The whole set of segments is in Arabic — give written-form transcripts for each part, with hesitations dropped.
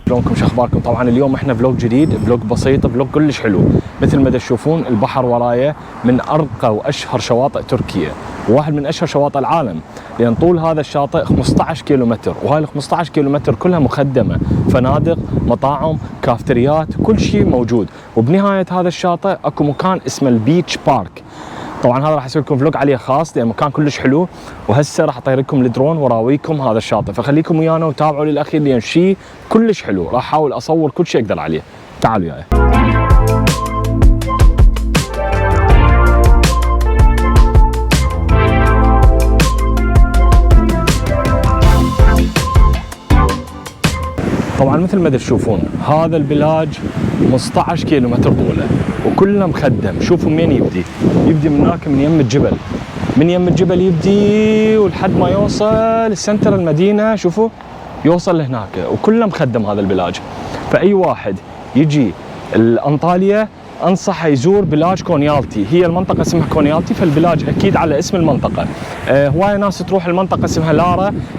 شلونكم شو اخباركم؟ طبعا اليوم احنا فلوج جديد، فلوج بسيط، فلوج كلش حلو. مثل ما تشوفون البحر ورايا من ارقى واشهر شواطئ تركيا، وواحد من اشهر شواطئ العالم، لان طول هذا الشاطئ 15 كيلومتر، وهاي ال 15 كيلومتر كلها مخدمه، فنادق، مطاعم، كافتريات، كل شيء موجود. وبنهايه هذا الشاطئ اكو مكان اسمه البيتش بارك. طبعا هذا راح اسوي لكم فلوج عليه خاص لان مكان كلش حلو، وهسه راح اطير لكم الدرون وراويكم هذا الشاطئ، فخليكم ويانا وتابعوا للاخير لان شيء كلش حلو. راح احاول اصور كل شيء اقدر عليه. تعالوا وياي. طبعا مثل ما تشوفون هذا البلاج 15 كيلومتر طوله وكله مخدم. شوفوا من يبدي من هناك، من يم الجبل، من يم الجبل يبدي ولحد ما يوصل سنتر المدينه. شوفوا يوصل لهناك وكله مخدم هذا البلاج. فاي واحد يجي انطاليا انصحه يزور بلاج كونيالتي. هي المنطقه اسمها كونيالتي، فالبلاج اكيد على اسم المنطقه. هوايه ناس تروح المنطقه اسمها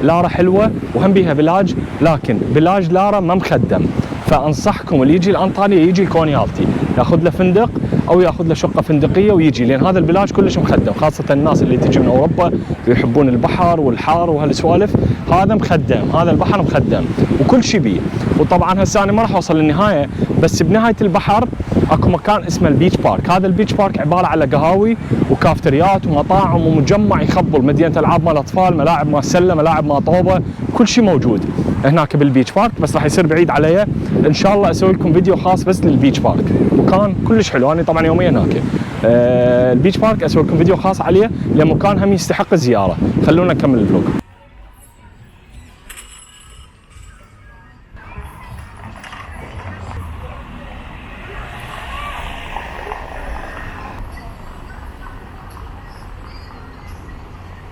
لارا حلوه وهم بيها بلاج، لكن بلاج لارا ما مخدم. فانصحكم اللي يجي لانطاليا يجي كونيالتي، ياخذ له فندق او ياخذ له شقه فندقيه ويجي، لان هذا البلاج كلش مخدم، خاصه الناس اللي تجي من اوروبا ويحبون البحر والحار وهالسوالف. هذا مخدم، هذا البحر مخدم وكل شيء بيه. وطبعا هسه انا ما راح اوصل للنهايه، بس بنهايه البحر اكو مكان اسمه البيتش بارك. هذا البيتش بارك عباره على قهاوي وكافتريات ومطاعم ومجمع يخبل، مدينه العاب مال اطفال، ملاعب مال سله، ملاعب مال طوبه، كل شيء موجود هناك بالبيتش بارك. بس راح يصير بعيد علي، ان شاء الله اسوي لكم فيديو خاص بس للبيتش بارك. مكان كلش حلو، انا طبعا يوميا هناك. البيتش بارك اسوي لكم فيديو خاص عليه لان مكان هم يستحق الزياره. خلونا نكمل الفلوج.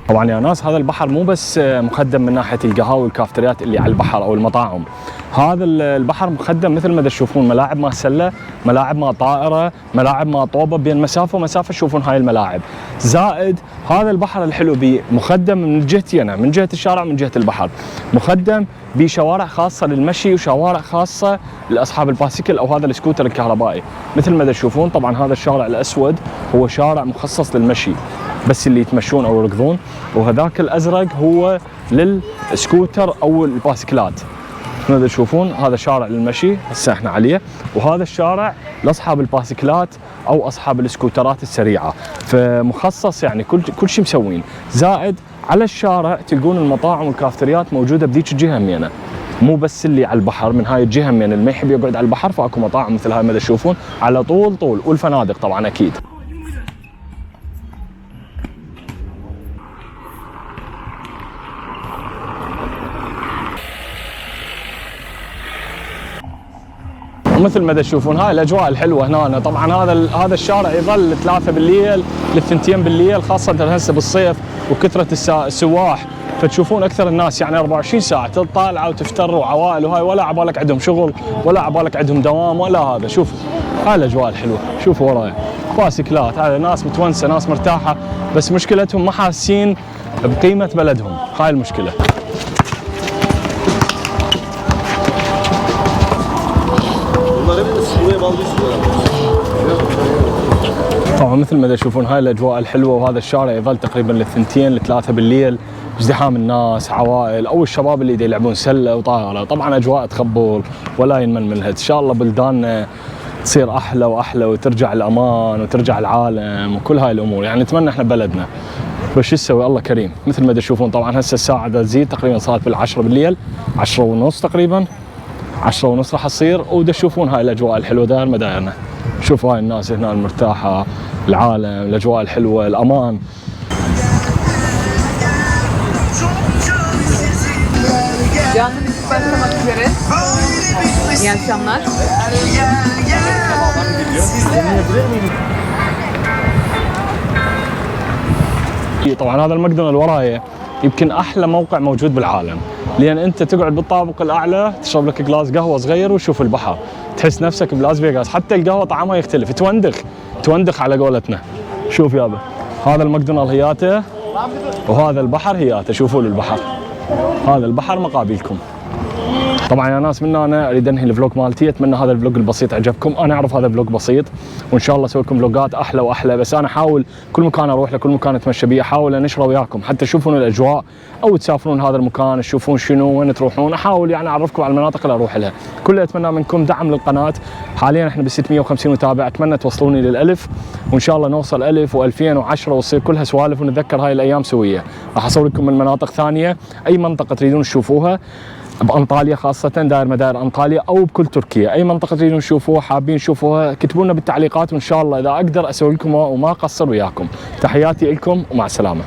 طبعا يا ناس هذا البحر مو بس مخدم من ناحيه القهاوي والكافتريات اللي على البحر او المطاعم، هذا البحر مخدم مثل ما تشوفون ملاعب مال سله، ملاعب مال طائره، ملاعب مال طوبه، بين مسافه ومسافه تشوفون هاي الملاعب. زائد هذا البحر الحلو بيه مخدم من جهتي انا، من جهه الشارع، من جهه البحر، مخدم بشوارع خاصه للمشي وشوارع خاصه لاصحاب الباسيكل او هذا السكوتر الكهربائي. مثل ما تشوفون طبعا هذا الشارع الاسود هو شارع مخصص للمشي بس اللي يتمشون او يركضون، وهذاك الازرق هو للسكوتر او الباسكلات. مثل تشوفون هذا شارع للمشي هسه احنا عليه، وهذا الشارع لاصحاب الباسكلات او اصحاب السكوترات السريعه، فمخصص يعني كل شيء مسوين. زائد على الشارع تلقون المطاعم والكافتريات موجوده بذيك الجهه همينه، مو بس اللي على البحر، من هاي الجهه همينه اللي ما يحب يقعد على البحر فاكو مطاعم مثل هاي ما تشوفون على طول، والفنادق طبعا اكيد. ومثل ما تشوفون هاي الاجواء الحلوه هنا. طبعا هذا الشارع يظل 3 بالليل ل2 بالليل، خاصه هسه بالصيف وكثره السواح، فتشوفون اكثر الناس يعني 24 ساعه طالعه وتفتر وعوائل وهاي، ولا عبالك عندهم شغل ولا عبالك عندهم دوام ولا هذا. شوفوا هاي الاجواء الحلوه، شوفوا وراي باسكلات، هاي ناس متونسه، ناس مرتاحه، بس مشكلتهم ما حاسين بقيمه بلدهم، هاي المشكله. طبعا مثل ما تشوفون هاي الاجواء الحلوه، وهذا الشارع يظل تقريبا ل2 ل3 بالليل، ازدحام الناس، عوائل او الشباب اللي يلعبون سله وطائره. طبعا اجواء تخبل ولا ينمل منها. ان شاء الله بلداننا تصير احلى واحلى وترجع الامان وترجع العالم وكل هاي الامور، يعني نتمنى احنا بلدنا. بس شو نسوي، الله كريم. مثل ما تشوفون طبعا هسه الساعه تزيد، تقريبا صارت بال10 بالليل، 10 ونص تقريبا، 10 ونص راح تصير. تشوفون هاي الاجواء الحلوه داير مدايرنا. شوفوا هاي الناس هنا المرتاحه، العالم، الاجواء الحلوه، الامان. Canlı müzik başlamak üzere. İyi akşamlar. طبعا هذا المقدم اللي وراي يمكن احلى موقع موجود بالعالم، لان انت تقعد بالطابق الاعلى تشرب لك جلاس قهوه صغير وتشوف البحر، تحس نفسك بلاس فيغاس. حتى القهوه طعمها يختلف، توندخ على قولتنا. شوف يابا هذا الماكدونالد هياته وهذا البحر هياته. شوفوا البحر، هذا البحر مقابلكم. طبعا يا ناس، من انا اريد انهي الفلوج مالتي. اتمنى هذا الفلوج البسيط عجبكم. انا اعرف هذا الفلوج بسيط، وان شاء الله اسوي لكم فلوجات احلى واحلى، بس انا احاول كل مكان اروح له، كل مكان اتمشى بيه، احاول انشره وياكم حتى تشوفون الاجواء، او تسافرون هذا المكان تشوفون شنو وين تروحون. احاول يعني اعرفكم على المناطق اللي اروح لها. كل اللي اتمنى منكم دعم للقناه. حاليا احنا ب 650 متابع، اتمنى توصلوني لل1000، وان شاء الله نوصل 1000 و2000 و10 وتصير كلها سوالف ونتذكر هاي الايام سويه. راح اصور لكم من مناطق ثانيه، اي منطقه تريدون تشوفوها بانطاليا خاصه، داير مداير انطاليا، او بكل تركيا، اي منطقه تريدون تشوفوها حابين تشوفوها كتبوا لنا بالتعليقات، وان شاء الله اذا اقدر اسوي لكم وما اقصر وياكم. تحياتي لكم ومع السلامه.